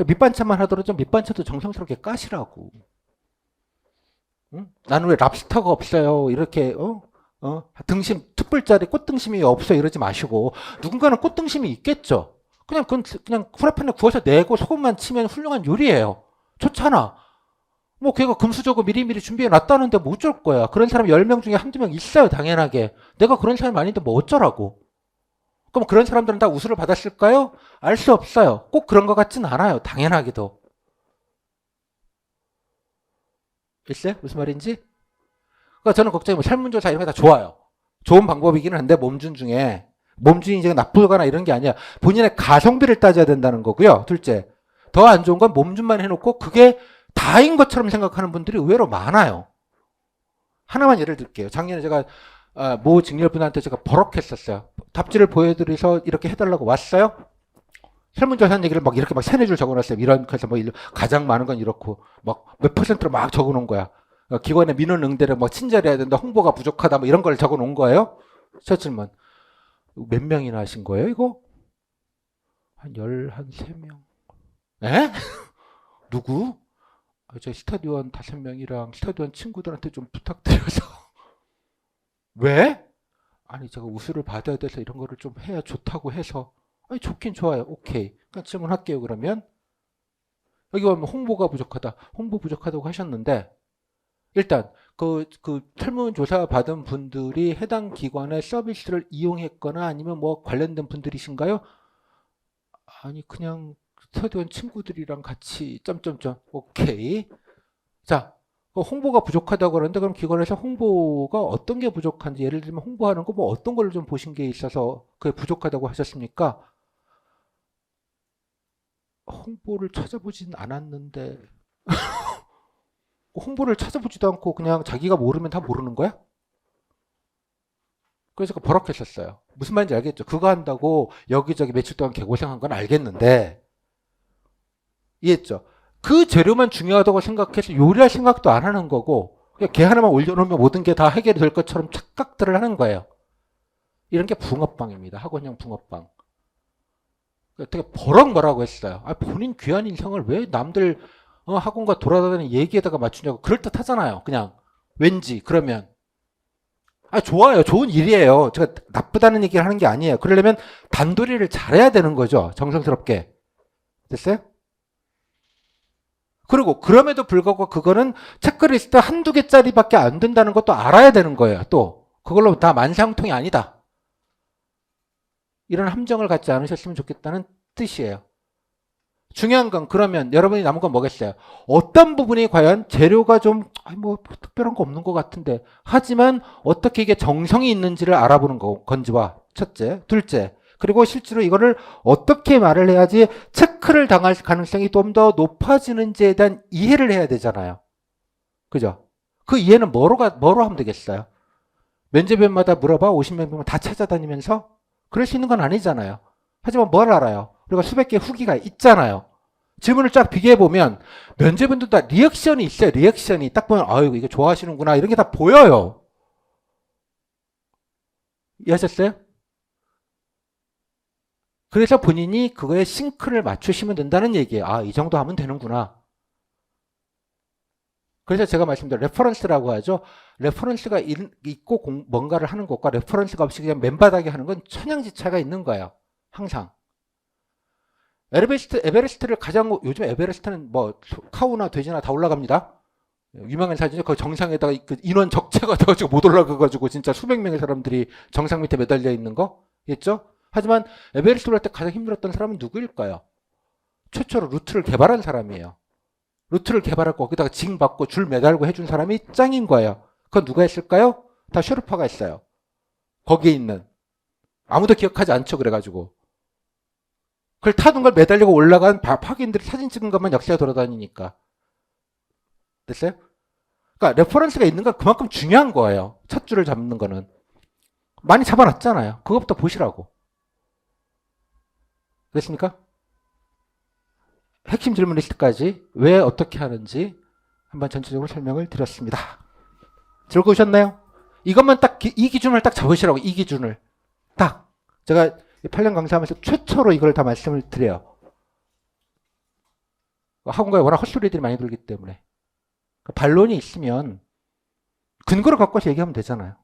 Speaker 1: 밑반찬만 하더라도 좀 밑반찬도 정성스럽게 까시라고. 응? 나는 왜 랍스터가 없어요? 이렇게, 등심, 툭불짜리 꽃등심이 없어요. 이러지 마시고. 누군가는 꽃등심이 있겠죠. 그냥 후라이팬에 구워서 내고 소금만 치면 훌륭한 요리예요. 좋잖아. 뭐 걔가 금수저고 미리미리 준비해 놨다는데 뭐 어쩔 거야. 그런 사람 10명 중에 한두 명 있어요. 당연하게. 내가 그런 사람이 아닌데 뭐 어쩌라고. 그럼 그런 사람들은 다 우수를 받았을까요? 알 수 없어요. 꼭 그런 것 같진 않아요. 당연하게도. 있어요? 무슨 말인지? 그러니까 저는 걱정이 설문조사 이런 게 다 좋아요. 좋은 방법이기는 한데 몸준 중에 몸준이 이제 나쁘거나 이런 게 아니야. 본인의 가성비를 따져야 된다는 거고요. 둘째, 더 안 좋은 건 몸준만 해놓고 그게 다인 것처럼 생각하는 분들이 의외로 많아요. 하나만 예를 들게요. 작년에 제가 모 직렬분한테 제가 버럭했었어요. 답지를 보여드려서 이렇게 해달라고 왔어요. 설문조사한 얘기를 막 이렇게 막 세네 줄 적어놨어요. 이런, 그래서 뭐 가장 많은 건 이렇고, 막 몇 퍼센트로 막 적어놓은 거야. 기관의 민원 응대를 뭐 친절해야 된다, 홍보가 부족하다, 뭐 이런 걸 적어놓은 거예요. 첫 질문. 몇 명이나 하신 거예요, 이거? 한 13명. 에? 누구? 저 스타디온 5명이랑 스타디온 친구들한테 좀 부탁드려서. 왜? 아니, 제가 우수를 받아야 돼서 이런 거를 좀 해야 좋다고 해서. 아니, 좋긴 좋아요. 오케이. 그러니까 질문할게요, 그러면. 여기 보면 홍보가 부족하다. 홍보 부족하다고 하셨는데, 일단, 설문조사 받은 분들이 해당 기관의 서비스를 이용했거나 아니면 뭐 관련된 분들이신가요? 아니, 그냥 스타디온 친구들이랑 같이, 점점점. 오케이. 자, 홍보가 부족하다고 그러는데 그럼 기관에서 홍보가 어떤 게 부족한지 예를 들면 홍보하는 거 뭐 어떤 걸 좀 보신 게 있어서 그게 부족하다고 하셨습니까? 홍보를 찾아보진 않았는데 홍보를 찾아보지도 않고 그냥 자기가 모르면 다 모르는 거야? 그래서 버럭했었어요. 무슨 말인지 알겠죠? 그거 한다고 여기저기 며칠 동안 개고생한 건 알겠는데 이해했죠? 그 재료만 중요하다고 생각해서 요리할 생각도 안 하는 거고 그냥 개 하나만 올려놓으면 모든 게 다 해결이 될 것처럼 착각들을 하는 거예요. 이런 게 붕어빵입니다. 학원형 붕어빵. 되게 버럭 뭐라고 했어요. 아, 본인 귀한 인생을 왜 남들 학원과 돌아다니는 얘기에다가 맞추냐고. 그럴듯 하잖아요. 그냥 왠지 그러면 아, 좋아요. 좋은 일이에요. 제가 나쁘다는 얘기를 하는 게 아니에요. 그러려면 단도리를 잘해야 되는 거죠. 정성스럽게. 됐어요? 그리고 그럼에도 불구하고 그거는 체크리스트 한두 개짜리밖에 안 된다는 것도 알아야 되는 거예요. 또 그걸로 다 만사형통이 아니다. 이런 함정을 갖지 않으셨으면 좋겠다는 뜻이에요. 중요한 건 그러면 여러분이 남은 건 뭐겠어요? 어떤 부분이 과연 재료가 좀 뭐 특별한 거 없는 것 같은데 하지만 어떻게 이게 정성이 있는지를 알아보는 건지와 첫째, 둘째 그리고 실제로 이거를 어떻게 말을 해야지 체크를 당할 가능성이 좀 더 높아지는지에 대한 이해를 해야 되잖아요. 그죠? 그 이해는 뭐로 하면 되겠어요? 면접위원마다 물어봐 50명 다 찾아다니면서 그럴 수 있는 건 아니잖아요. 하지만 뭘 알아요? 우리가 수백 개 후기가 있잖아요. 질문을 쫙 비교해보면 면접원도 다 리액션이 있어요. 리액션이 딱 보면 아유 이거 좋아하시는구나 이런 게 다 보여요. 이해하셨어요? 그래서 본인이 그거에 싱크를 맞추시면 된다는 얘기예요. 아, 이 정도 하면 되는구나. 그래서 제가 말씀드린 레퍼런스라고 하죠. 레퍼런스가 있고 뭔가를 하는 것과 레퍼런스가 없이 그냥 맨바닥에 하는 건 천양지차가 있는 거예요. 항상. 에베레스트를 가장 요즘 에베레스트는 뭐 카우나 돼지나 다 올라갑니다. 유명한 사진이 그 정상에다가 그 인원 적재가 돼가지고 못 올라가가지고 진짜 수백 명의 사람들이 정상 밑에 매달려 있는 거 있죠? 하지만 에베레스트 올라갈 때 가장 힘들었던 사람은 누구일까요? 최초로 루트를 개발한 사람이에요. 루트를 개발하고 거기다가 징받고 줄 매달고 해준 사람이 짱인 거예요. 그건 누가 했을까요? 다 셰르파가 했어요. 거기에 있는. 아무도 기억하지 않죠. 그래가지고. 그걸 타던 걸 매달리고 올라간 파기인들이 사진 찍은 것만 역사에 돌아다니니까. 됐어요? 그러니까 레퍼런스가 있는 건 그만큼 중요한 거예요. 첫 줄을 잡는 거는. 많이 잡아놨잖아요. 그것부터 보시라고. 됐습니까? 핵심 질문 리스트까지 왜 어떻게 하는지 한번 전체적으로 설명을 드렸습니다. 즐거우셨나요? 이것만 딱 이 기준을 딱 잡으시라고. 이 기준을 딱 제가 8년 강사하면서 최초로 이걸 다 말씀을 드려요. 학원가에 워낙 헛소리들이 많이 돌기 때문에 반론이 있으면 근거를 갖고서 얘기하면 되잖아요.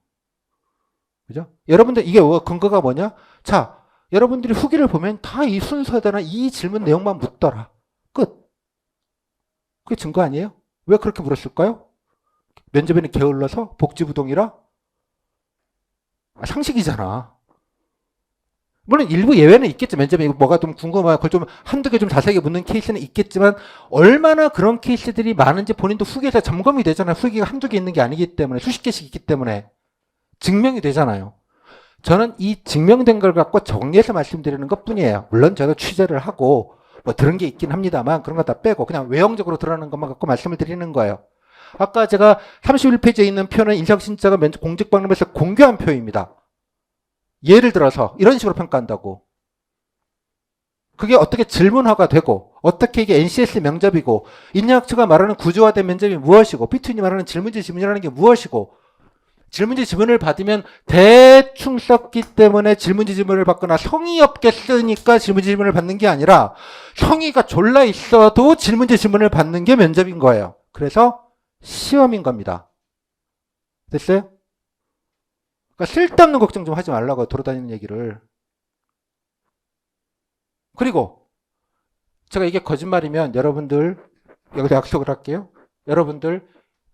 Speaker 1: 그죠? 여러분들 이게 근거가 뭐냐? 자, 여러분들이 후기를 보면 다 이 순서대나 이 질문 내용만 묻더라. 끝. 그게 증거 아니에요? 왜 그렇게 물었을까요? 면접에는 게을러서 복지부동이라? 상식이잖아. 물론 일부 예외는 있겠죠. 면접에 뭐가 좀 궁금하고 그걸 좀 한두 개 좀 자세하게 묻는 케이스는 있겠지만 얼마나 그런 케이스들이 많은지 본인도 후기에서 점검이 되잖아요. 후기가 한두 개 있는 게 아니기 때문에 수십 개씩 있기 때문에 증명이 되잖아요. 저는 이 증명된 걸 갖고 정리해서 말씀드리는 것 뿐이에요. 물론 저도 취재를 하고 뭐 들은 게 있긴 합니다만 그런 거 다 빼고 그냥 외형적으로 드러나는 것만 갖고 말씀을 드리는 거예요. 아까 제가 31페이지에 있는 표는 인사신자가 공직박람회에서 공개한 표입니다. 예를 들어서 이런 식으로 평가한다고. 그게 어떻게 질문화가 되고 어떻게 이게 NCS 명접이고 인력학처가 말하는 구조화된 면접이 무엇이고 피투니 말하는 질문지 지문이라는 게 무엇이고 질문지 지문을 받으면 대충 썼기 때문에 질문지 지문을 받거나 성의 없게 쓰니까 질문지 지문을 받는 게 아니라 성의가 졸라 있어도 질문지 지문을 받는 게 면접인 거예요. 그래서 시험인 겁니다. 됐어요? 그러니까 쓸데없는 걱정 좀 하지 말라고 돌아다니는 얘기를. 그리고 제가 이게 거짓말이면 여러분들 여기서 약속을 할게요. 여러분들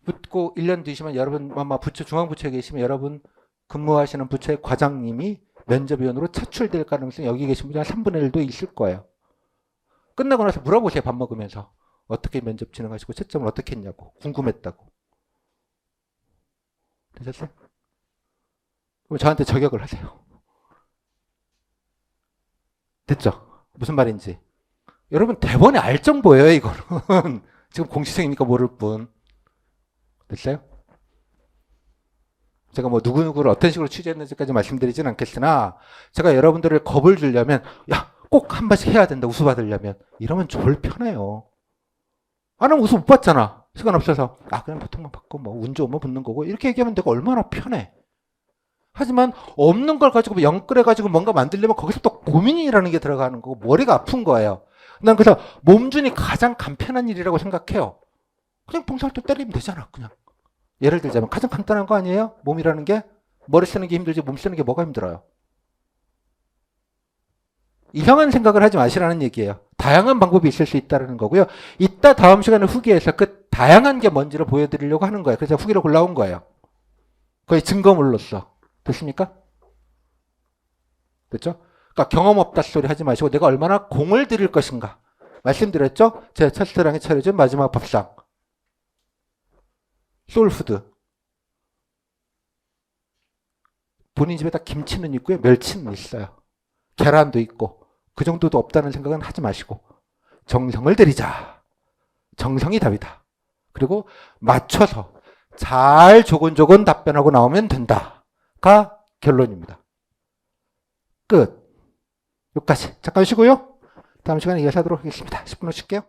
Speaker 1: 붙고 1년 뒤시면 여러분 아마 부처 중앙부처에 계시면 여러분 근무하시는 부처의 과장님이 면접위원으로 차출될 가능성이 여기 계신 분이 한 3분의 1도 있을 거예요. 끝나고 나서 물어보세요. 밥 먹으면서. 어떻게 면접 진행하시고 채점을 어떻게 했냐고. 궁금했다고. 되셨어요? 그럼 저한테 저격을 하세요. 됐죠? 무슨 말인지. 여러분 대본에 알 정보예요. 이거는. 지금 공시생이니까 모를 뿐. 됐어요? 제가 뭐 누구누구를 어떤 식으로 취재했는지까지 말씀드리진 않겠으나 제가 여러분들을 겁을 주려면 야, 꼭 한 번씩 해야 된다. 우수 받으려면. 이러면 졸 편해요. 아, 난 우수 못 받잖아. 시간 없어서. 아, 그냥 보통만 받고 뭐 운 좋으면 붙는 거고 이렇게 얘기하면 내가 얼마나 편해. 하지만 없는 걸 가지고 영끌해가지고 뭔가 만들려면 거기서 또 고민이라는 게 들어가는 거고 머리가 아픈 거예요. 난 그래서 몸준이 가장 간편한 일이라고 생각해요. 그냥 봉사활동 때리면 되잖아. 그냥. 예를 들자면 가장 간단한 거 아니에요? 몸이라는 게 머리 쓰는 게 힘들지 몸 쓰는 게 뭐가 힘들어요? 이상한 생각을 하지 마시라는 얘기예요. 다양한 방법이 있을 수 있다는 거고요. 이따 다음 시간에 후기에서 그 다양한 게 뭔지를 보여드리려고 하는 거예요. 그래서 후기를 골라온 거예요. 거의 증거물로서. 됐습니까? 됐죠? 그러니까 경험 없다 소리 하지 마시고 내가 얼마나 공을 들일 것인가. 말씀드렸죠? 제 첫사랑이 차려준 마지막 밥상. 소울푸드. 본인 집에다 김치는 있고요. 멸치는 있어요. 계란도 있고. 그 정도도 없다는 생각은 하지 마시고. 정성을 들이자. 정성이 답이다. 그리고 맞춰서 잘 조곤조곤 답변하고 나오면 된다가 결론입니다. 끝. 여기까지. 잠깐 쉬고요. 다음 시간에 이어서 하도록 하겠습니다. 10분 후 쉴게요.